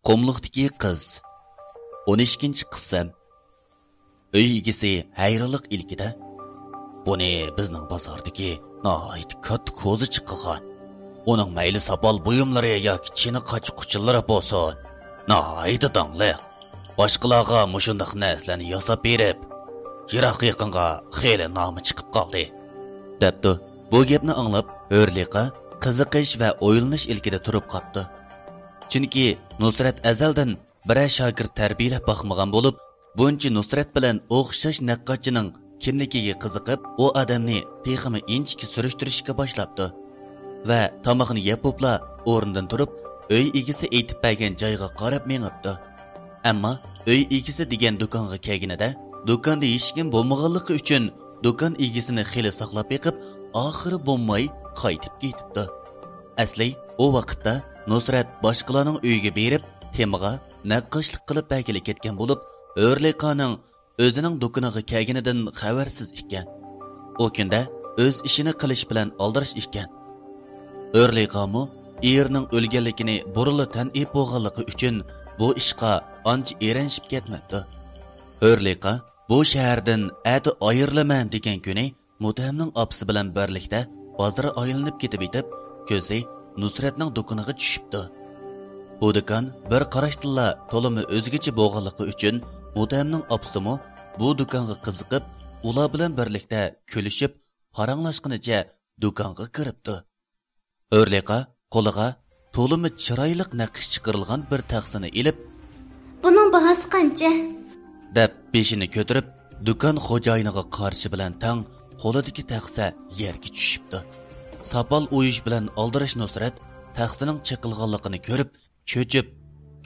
Qumluqdagi qiz 12-qism. Uy egisi hayronlik ilkida buni bizning bozordagi nihoyat katta ko'zi chiqqan. Uning mayli sopol buyumlari yoki chini qoch-quchillari bo'lsin, nihoyat dangliq. Boshqalarga mushundaq narsalarni yasab berib, yiroq yaqinga xeyli nomi chiqib qoldi. Debdi. Bu gapni anglab, Hurliqa qiziqish va o'ylanish ilkida turib qoldi. Chunki Nusrat azaldan biror shogird tarbiyalab boqmagan bo'lib, buncha Nusrat bilan o'xshash naqqatchining kimligiga qiziqib, u odamni texmi inchki surishtirishga boshlabdi. Va tomoqni yeb bo'pla o'rnidan turib, uy egisi aytib bergan joyga qarab mengibdi. Ammo uy egisi degan do'konga kelganida, do'konda hech kim bo'lmaganligi uchun do'kon egisini xili saqlab yiqib, oxiri bo'lmay qaytib ketibdi. Asli o vaqtda Nusrat boshqalarning uyiga berib, temaga naqqashlik qilib belgilab ketgan bo'lib, Hurliqaning o'zining do'koniga kelganidan xabarsiz ekan. O kunda o'z ishini qilish bilan oldirish ekan. Hurliqamu erining o'lganligini burili tan ep bo'lganligi uchun bu ishga ancha eranishib ketmabdi. Hurliqa bu shahardan ati ayrilaman degan kuni Mutamning opsi bilan birlikda bozorga aylanib ketib etib, ko'zi Nusratning do'koniga tushibdi. Bu do'kon bir qarashdilla to'limi o'zgacha bo'lganligi uchun Mutamning opsimi bu do'konga qiziqib, ular bilan birlikda kulishib, paranglashqanicha do'konga kiribdi. Hurliqa qo'liga to'limi chiroyli naqsh chiqarilgan bir taxsini ilib, "Buning bahosi qancha?" deb beshini ko'tarib, do'kon xo'jayiniga qarshi bilan tang qo'lidagi taxsa yerga tushibdi. Sopol o'yish bilan oldirish Nusrat taxtining chiqilganligini ko'rib, cho'chib,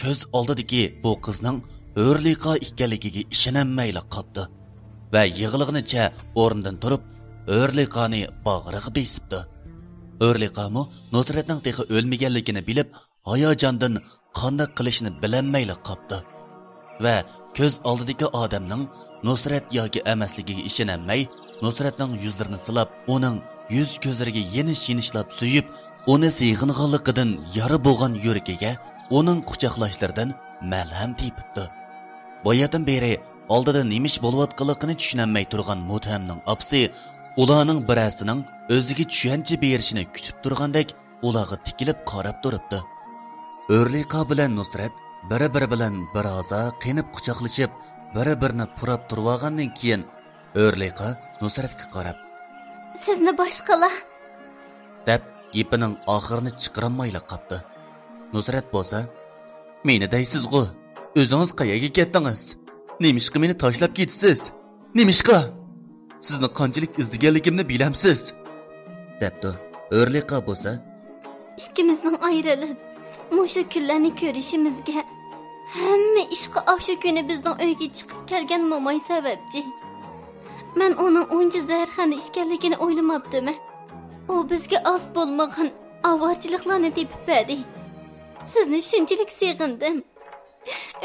ko'z oldidagi bu qizning Hurliqa ekanligiga ishonmayla qoldi va yig'lig'inicha o'rnidan turib, Hurliqani bag'riga besibdi. Hurliqami Nusratning texi o'lmaganligini bilib, hayajondan qanday qilishni bilolmayla qoldi va ko'z oldidagi odamning Nusrat yoki emasligiga ishonmay, Nusratning yuzlarini silab, uning yuz ko'zlariga yenish-yenishlab suyib, uni siyg'inganligidan yara bo'lgan yuragiga uning quchoqlashlaridan malham tepibdi. Boyadan beri oldida nimish bo'layotganligini tushunmay turgan Mutamning opsi ularning birasining o'ziga tushuncha berishini kutib turgandek ularga tikilib qarab turibdi. Hurliqa bilan Nusrat biri-biri bilan biroza qinib quchoqlashib, biri-birini purab turgandan keyin Hurliqa Nusratga qarab, "Sizni boshqalar" deb gapining oxirini chiqarolmayla qopdi. Nusrat bo'lsa, "Meni deysiz-ku, o'zingiz qayerga ketdingiz? Nemishqa meni tashlab ketdingiz? Nemishqa? Sizni qanchalik izlaganligimni bilamsiz?" debdi. Hurliqa bo'lsa, "Ikkimizning ayrilib, mushu kunlarni ko'rishimizga hamma ishqa o'sha kuni bizning uyga chiqib kelgan mo'moy sababchi. Men uning o'nchi zarxani ishkanligini o'ylamabdiman. U bizga oz bo'lmagan avorchiliklarni tepib berdi. Sizni shunchalik sevgandim.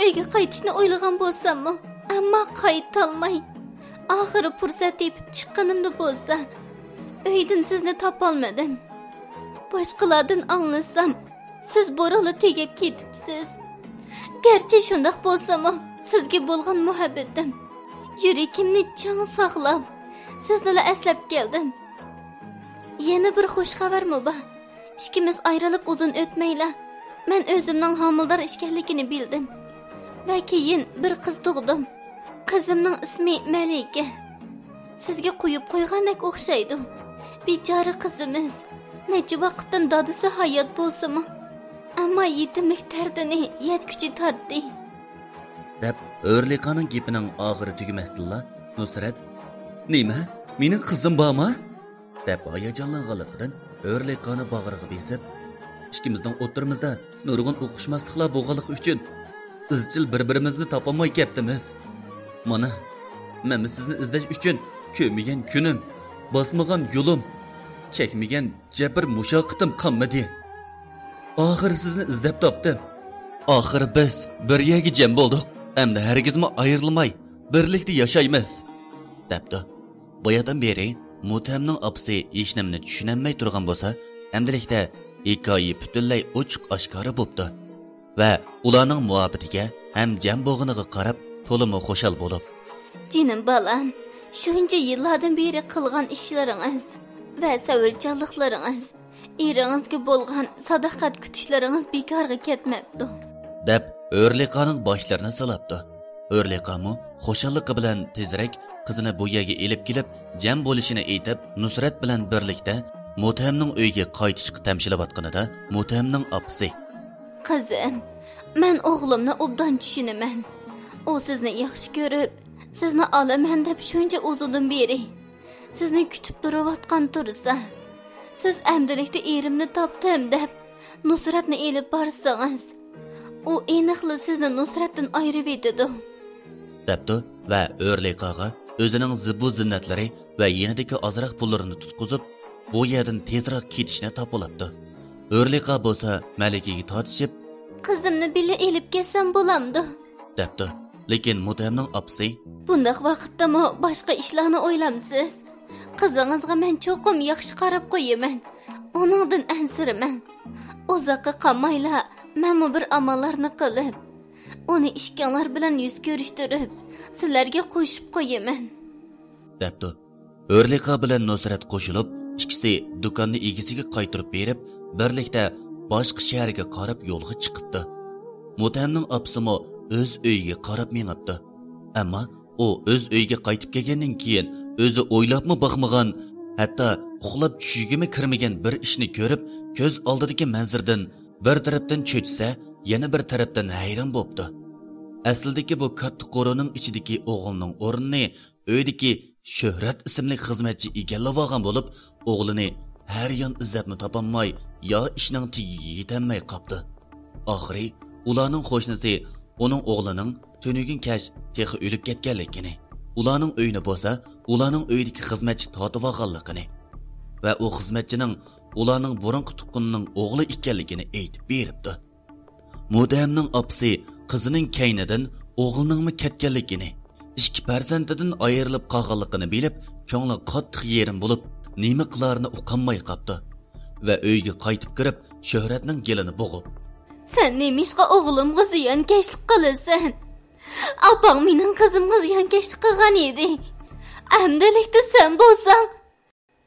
Uyga qaytishni o'ylagan bo'lsam-mu, ammo qaytolmay. Oxiri fursat tepib chiqqanimda bo'lsa, uydan sizni topolmadim. Boshqalardan anglasam, siz bo'rali tegib ketibsiz. Garchi shundoq bo'lsa-mu, sizga bo'lgan muhabbatim yuragimni chang saqlab, sizni eslab keldim. Yana bir xush xabarmi bor? Ikkimiz ayrilib uzun o'tmayla, men o'zimning homildor ekanligini bildim va keyin bir qiz tug'dim. Qizimning ismi Malika. Sizga qo'yib qo'ygandek o'xshaydi. Bechora qizimiz necha vaqtdan dadisi hayot bo'lsa-mu, ammo yetimlik dardini yetkuchi tortdi. deb Hurliqaning gapining oxiri tugamasdilla, Nusrat, "Nima? Mening qizim bormi?" deb hayajonlanganligidan Hurliqani bag'riga besib, "Ikkimizning o'tirimizda nurg'un o'qishmasliklar bo'lganligi uchun izchil bir-birimizni topolmay ketdimiz. Mana, men sizni izlash uchun ko'migan kunim, bosmagan yo'lim, chekmagan jabr mushaqqatim qolmadi. Oxiri sizni izlab topdim. Oxiri biz bir yerga jam bo'ldik. Endi hargizmi ayrilmay birlikda yashaymiz." debdi. Boyadan beri Mutamning opsi hech nimani tushunmay turgan bo'lsa, endilikda hikoya butunlay ochiq oshkora bo'pti. va ularning muhabbatiga ham jam bo'g'iniga qarab to'limi xushal bo'lib. Jinim balam, shuncha yillardan beri qilgan ishlaringiz va savrchanliklaringiz, eringizga bo'lgan sadoqat kutishlaringiz bekorga ketmabdi. deb O'rliqaning boshlarini silabdi. O'rliqamu xushalliqi bilan tezroq qizini bu yerga elib kelib, jam bo'lishini aytib, Nusrat bilan birlikda Mutamning uyiga qaytishga tamshilayotganida Mutamning opasi: "Qizim, men o'g'limni obdan tushunaman. U sizni yaxshi ko'rib, sizni olaman deb shuncha uzundan beri sizni kutib turayotgan tursa, siz amdilikda erimni topdim deb Nusratni elib borsangiz, u aniqli sizni Nusratdan ayirib etadi." debdi va O'rliqaga o'zining zibu zinnatlari va yenidagi ozroq pullarini tutqizib, bu yerdan tezroq ketishni topilibdi. O'rliqa bo'lsa malikaga tortishib, "Qizimni billa elib kelsam bo'lamdi" debdi. Lekin Mutamning opasi: "Bundaq vaqtdami boshqa ishlarni o'ylamsiz? Qizingizga men cho'qim yaxshi qarab qo'yaman. Uningdan ansiraman. Uzoqqa qolmayla, men bir amallarni qilib, uni ishkanlar bilan yuz ko'rishtirib, sizlarga qo'shib qo'yaman" debdi. O'rliqa bilan Nusrat qo'shilib, ikkisi do'konni egasiga qaytarib berib, birlikda boshqa shaharga qarab yo'lga chiqibdi. Mutamning opasimi o'z uyiga qarab mengibdi. Ammo u o'z uyiga qaytib kelgandan keyin o'zi o'ylabmi boqmagan, hatto uxlab tushigimi kirmagan bir ishni ko'rib, ko'z oldidagi manzardan bir tarafdan cho'chsa, yana bir tarafdan hayron bo'pti. Aslidagi bu katta qo'rining ichidagi o'g'lining o'rnini uydagi Shuhrat ismli xizmatchi egallab olgan bo'lib, o'g'lini har yon izlabni topolmay, yo ishning tagiga yetolmay qopti. Oxiri ularning qo'shnisi uning o'g'lining tunugin kash texi o'lib ketganligini, ularning uyini bo'lsa, ularning uyidagi xizmatchi totib olganligini va u xizmatchining ularning burunqi tuqqunining o'g'li ekanligini aytib beribdi. Mutamning opasi qizining kaynidan o'g'liningmi ketganligini, ikki farzandidan ayrilib qolganligini bilib, ko'ngli qattiq yerim bo'lib, nima qilarini uqolmay qopti va uyga qaytib kirib, Shuhratning gelini bo'g'ib: "Sen nemishqa o'g'limga ziyonkashlik qilasan? Apang mening qizimga ziyonkashlik qilgan edi. Amdilikda sen bo'lsang,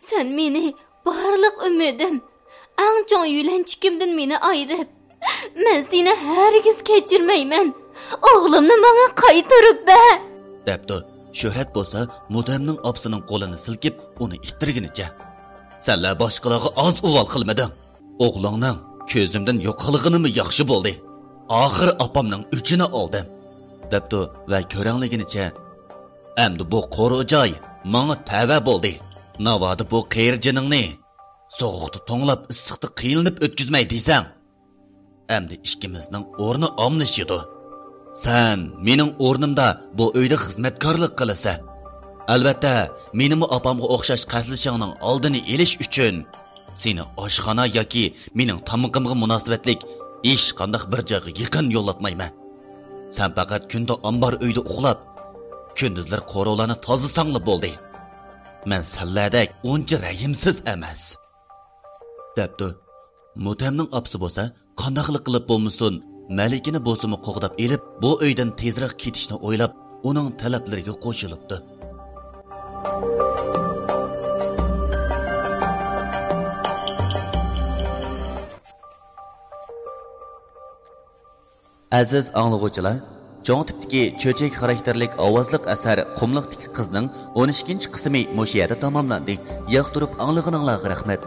sen meni barliq umidim, eng chong yulanchikimdan meni ayirib, men seni hargiz kechirmayman. O'g'limni menga qaytarib ber" debdi. Shuhrat bo'lsa Mutamning opasining qo'lini silkib, uni ittirginicha: "Senlar boshqalarga oz uvol qilmading. O'g'lingning ko'zimdan yo'qolganimi yaxshi bo'ldi. Oxir opamning uchini oldim" debdi va ko'rangliginicha: "Endi bu qo'ri joy menga tava bo'ldi. Navoda bu qiyirjiningni sovuqda to'nglab issiqda qiyilinib o'tkazmay desang, endi ikkimizning o'rni omlashidi. Sen mening o'rnimda bu uyda xizmatkorlik qilasan. Albatta, menimi opamga o'xshash qaslishingning oldini olish uchun seni oshxona yoki mening tamoqimga munosabatlik ish qanday bir joyga yaqin yo'llatmayman. Sen faqat kunda ombar uyda uxlab, kunduzlar qo'rovlarni tozasangli bo'ldi. Men salladek uncha rayimsiz emas" debdi. Mutamning opasi bo'lsa, qandaqlik qilib bo'lmasin, Malikini bo'simi qo'g'dab elib, bu uydan tezroq ketishni o'ylab, uning talablariga qo'shilibdi. Aziz anglag'uvchilar, cho'ng tipdagi cho'chak xarakterlik ovozliq asar Qumliqdagi qizning 12-qismi mush yerda tamomlandi. Yoqtirib anglaganinglarga rahmat.